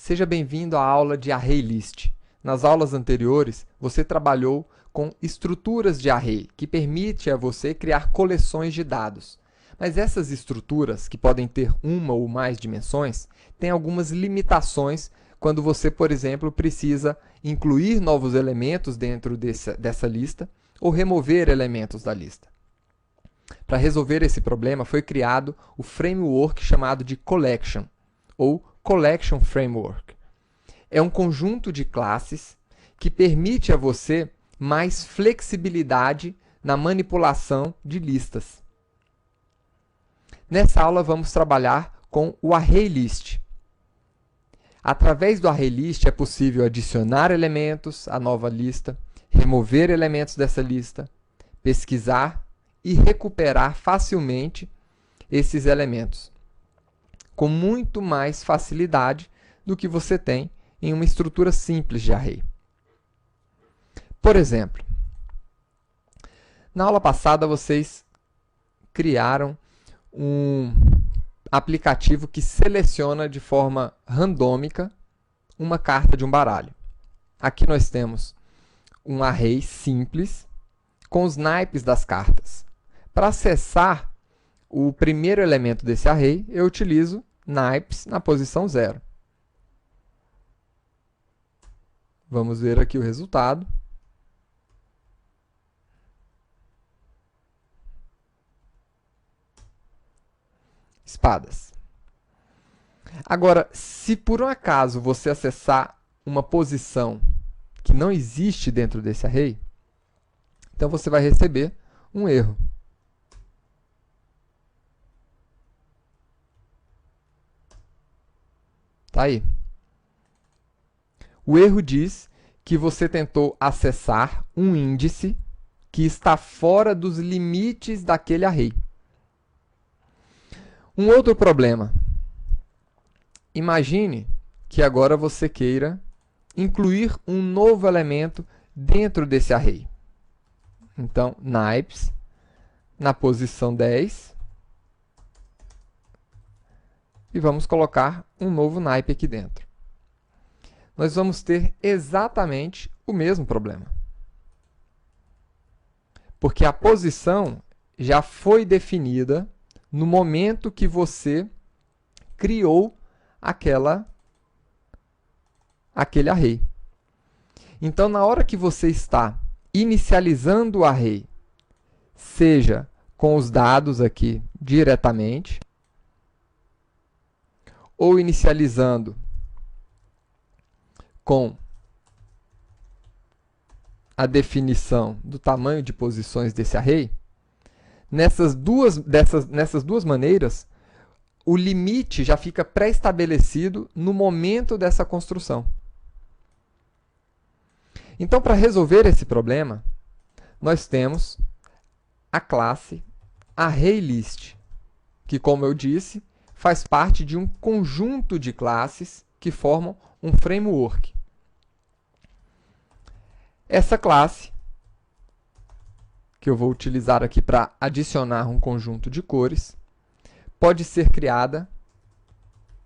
Seja bem-vindo à aula de ArrayList. Nas aulas anteriores, você trabalhou com estruturas de array, que permite a você criar coleções de dados. Mas essas estruturas, que podem ter uma ou mais dimensões, têm algumas limitações quando você, por exemplo, precisa incluir novos elementos dentro dessa lista ou remover elementos da lista. Para resolver esse problema, foi criado o framework chamado de Collection, ou Collection Framework. É um conjunto de classes que permite a você mais flexibilidade na manipulação de listas. Nessa aula, vamos trabalhar com o ArrayList. Através do ArrayList é possível adicionar elementos à nova lista, remover elementos dessa lista, pesquisar e recuperar facilmente esses elementos, com muito mais facilidade do que você tem em uma estrutura simples de array. Por exemplo, na aula passada vocês criaram um aplicativo que seleciona de forma randômica uma carta de um baralho. Aqui nós temos um array simples com os naipes das cartas. Para acessar o primeiro elemento desse array, eu utilizo naipes na posição 0. Vamos ver aqui o resultado. Espadas. Agora, se por um acaso você acessar uma posição que não existe dentro desse array, então você vai receber um erro. Tá aí. O erro diz que você tentou acessar um índice que está fora dos limites daquele array. Um outro problema. Imagine que agora você queira incluir um novo elemento dentro desse array. Então, naipes, na posição 10, e vamos colocar um novo naipe aqui dentro. Nós vamos ter exatamente o mesmo problema. Porque a posição já foi definida no momento que você criou aquele array. Então, na hora que você está inicializando o array, seja com os dados aqui diretamente, ou inicializando com a definição do tamanho de posições desse array, nessas duas maneiras, o limite já fica pré-estabelecido no momento dessa construção. Então, para resolver esse problema, nós temos a classe ArrayList, que, como eu disse, faz parte de um conjunto de classes que formam um framework. Essa classe, que eu vou utilizar aqui para adicionar um conjunto de cores, pode ser criada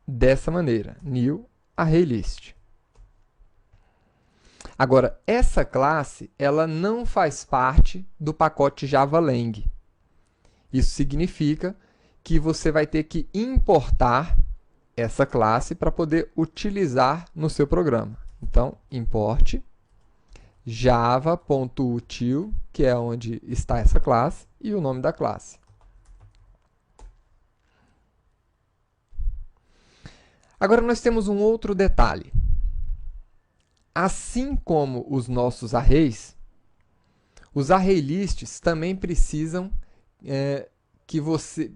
dessa maneira, new ArrayList. Agora, essa classe ela não faz parte do pacote Java-Lang. Isso significa que você vai ter que importar essa classe para poder utilizar no seu programa. Então, importe java.util, que é onde está essa classe, e o nome da classe. Agora, nós temos um outro detalhe. Assim como os nossos arrays, os ArrayLists também precisam que você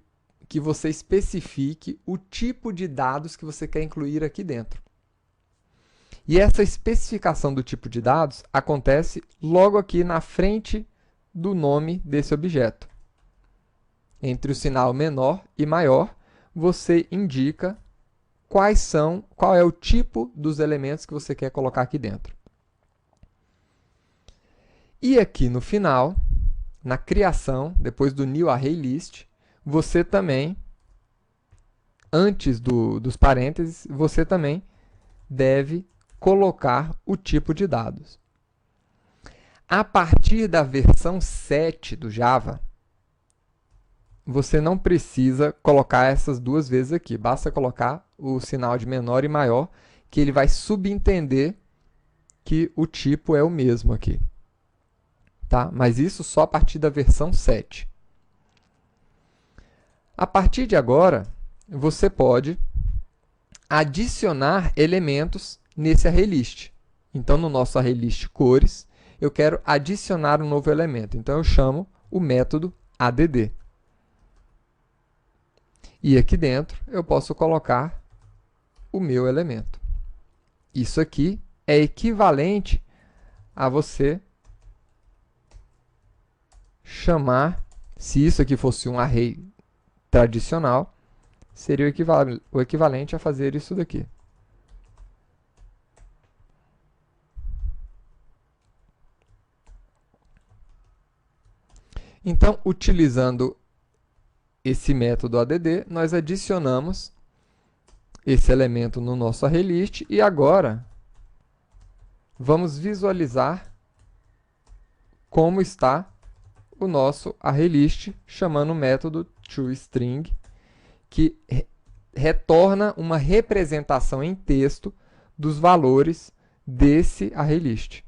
especifique o tipo de dados que você quer incluir aqui dentro. E essa especificação do tipo de dados acontece logo aqui na frente do nome desse objeto. Entre o sinal menor e maior, você indica qual é o tipo dos elementos que você quer colocar aqui dentro. E aqui no final, na criação, depois do new ArrayList, você também, antes dos parênteses, você também deve colocar o tipo de dados. A partir da versão 7 do Java, você não precisa colocar essas duas vezes aqui. Basta colocar o sinal de menor e maior, que ele vai subentender que o tipo é o mesmo aqui. Tá? Mas isso só a partir da versão 7. A partir de agora, você pode adicionar elementos nesse ArrayList. Então, no nosso ArrayList cores, eu quero adicionar um novo elemento. Então, eu chamo o método add. E aqui dentro, eu posso colocar o meu elemento. Isso aqui é equivalente a você chamar, se isso aqui fosse um array tradicional, seria o equivalente a fazer isso daqui. Então, utilizando esse método add, nós adicionamos esse elemento no nosso ArrayList e agora vamos visualizar como está o nosso ArrayList chamando o método toString, que retorna uma representação em texto dos valores desse ArrayList.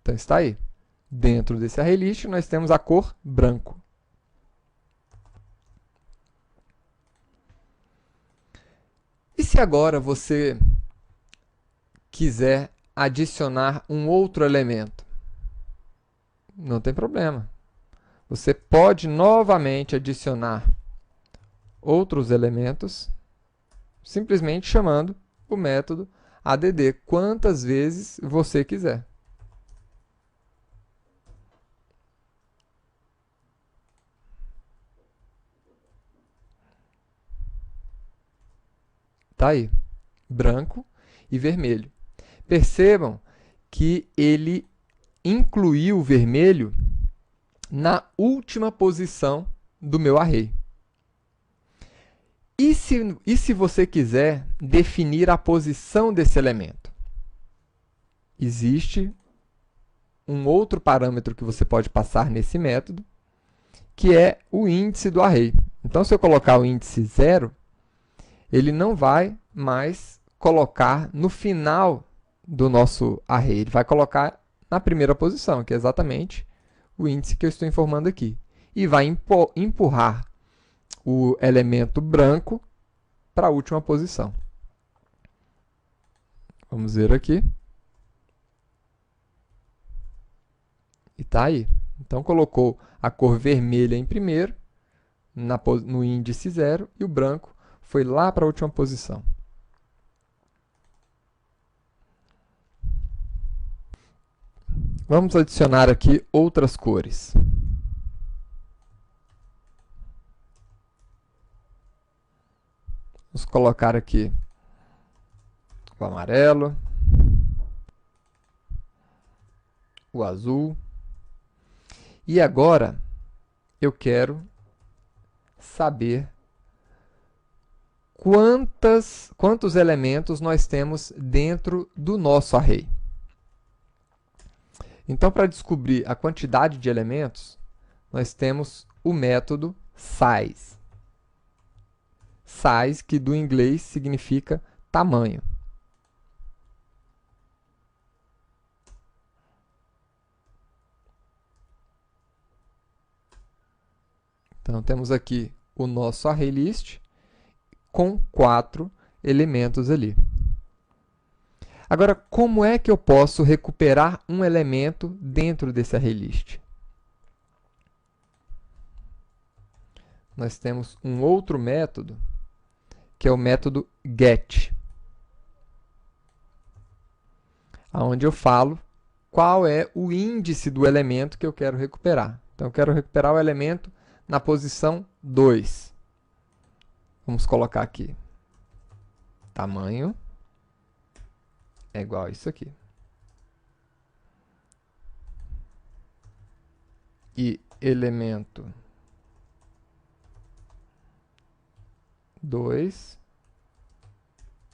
Então está aí. Dentro desse ArrayList nós temos a cor branco. E se agora você quiser adicionar um outro elemento? Não tem problema. Você pode novamente adicionar outros elementos, simplesmente chamando o método add quantas vezes você quiser. Está aí, branco e vermelho. Percebam que ele incluiu o vermelho na última posição do meu array. E se você quiser definir a posição desse elemento? Existe um outro parâmetro que você pode passar nesse método, que é o índice do array. Então, se eu colocar o índice 0, ele não vai mais colocar no final do nosso array. Ele vai colocar na primeira posição, que é exatamente o índice que eu estou informando aqui. E vai empurrar o elemento branco para a última posição. Vamos ver aqui. E está aí. Então, colocou a cor vermelha em primeiro, no índice 0, e o branco foi lá para a última posição. Vamos adicionar aqui outras cores. Vamos colocar aqui o amarelo, o azul. E agora eu quero saber quantos elementos nós temos dentro do nosso array. Então, para descobrir a quantidade de elementos, nós temos o método size. Size, que do inglês significa tamanho. Então, temos aqui o nosso ArrayList com 4 elementos ali. Agora, como é que eu posso recuperar um elemento dentro desse ArrayList? Nós temos um outro método, que é o método get, onde eu falo qual é o índice do elemento que eu quero recuperar. Então, eu quero recuperar o elemento na posição 2. Vamos colocar aqui. Tamanho é igual a isso aqui. E elemento 2,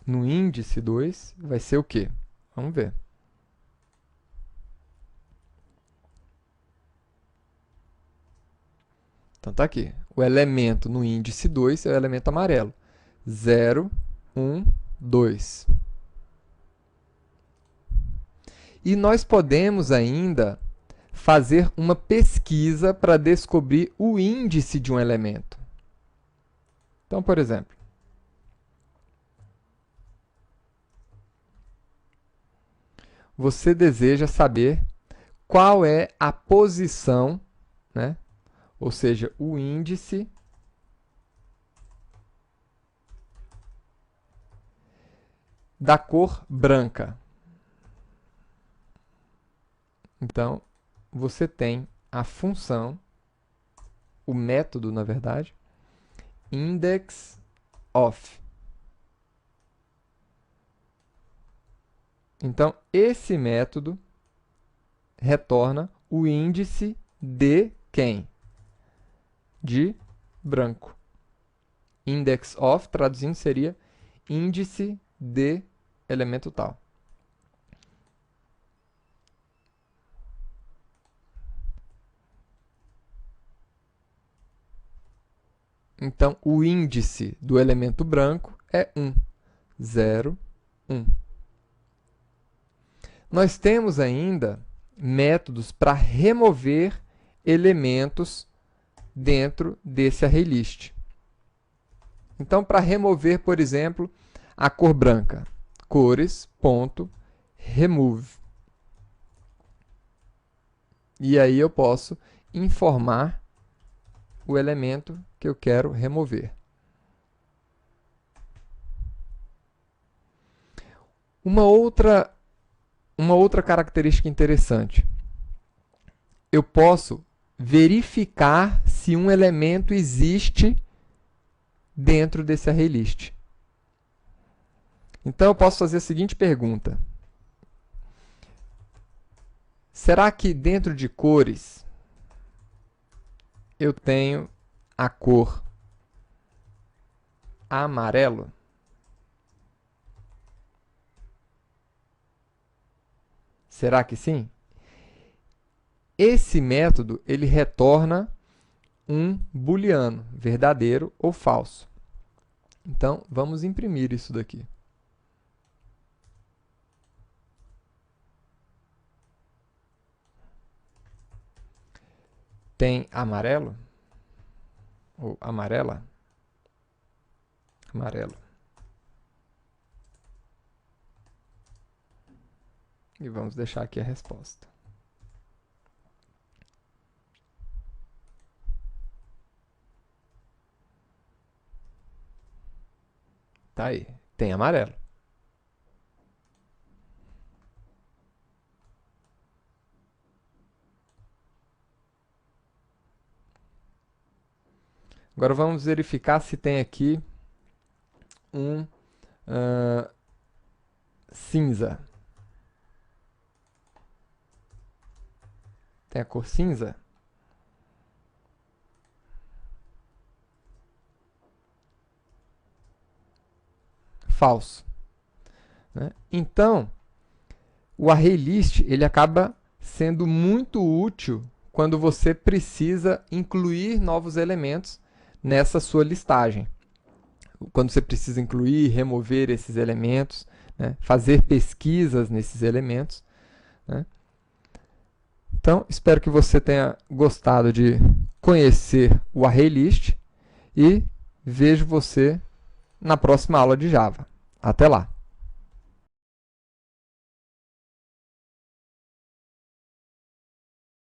no índice 2, vai ser o quê? Vamos ver. Então, está aqui. O elemento no índice 2 é o elemento amarelo. 0, 1, 2. E nós podemos ainda fazer uma pesquisa para descobrir o índice de um elemento. Então, por exemplo, você deseja saber qual é a posição, né? Ou seja, o índice da cor branca. Então, você tem a função, o método, na verdade, index of. Então, esse método retorna o índice de quem? De branco. Index of, traduzindo, seria índice de elemento tal. Então, o índice do elemento branco é 1. 0, 1. Nós temos ainda métodos para remover elementos dentro desse ArrayList. Então, para remover, por exemplo, a cor branca, cores.remove. E aí eu posso informar o elemento que eu quero remover. Uma outra característica interessante. Eu posso verificar se um elemento existe dentro desse ArrayList. Então, eu posso fazer a seguinte pergunta. Será que dentro de cores eu tenho a cor amarelo? Será que sim? Esse método ele retorna um booleano, verdadeiro ou falso. Então, vamos imprimir isso daqui. Tem amarelo? Ou amarela? Amarelo. E vamos deixar aqui a resposta. Tá aí, tem amarelo. Agora vamos verificar se tem aqui um cinza. Tem a cor cinza? Falso. Né? Então, o ArrayList ele acaba sendo muito útil quando você precisa incluir novos elementos nessa sua listagem. Quando você precisa incluir, remover esses elementos, né? Fazer pesquisas nesses elementos. Né? Então, espero que você tenha gostado de conhecer o ArrayList e vejo você na próxima aula de Java. Até lá!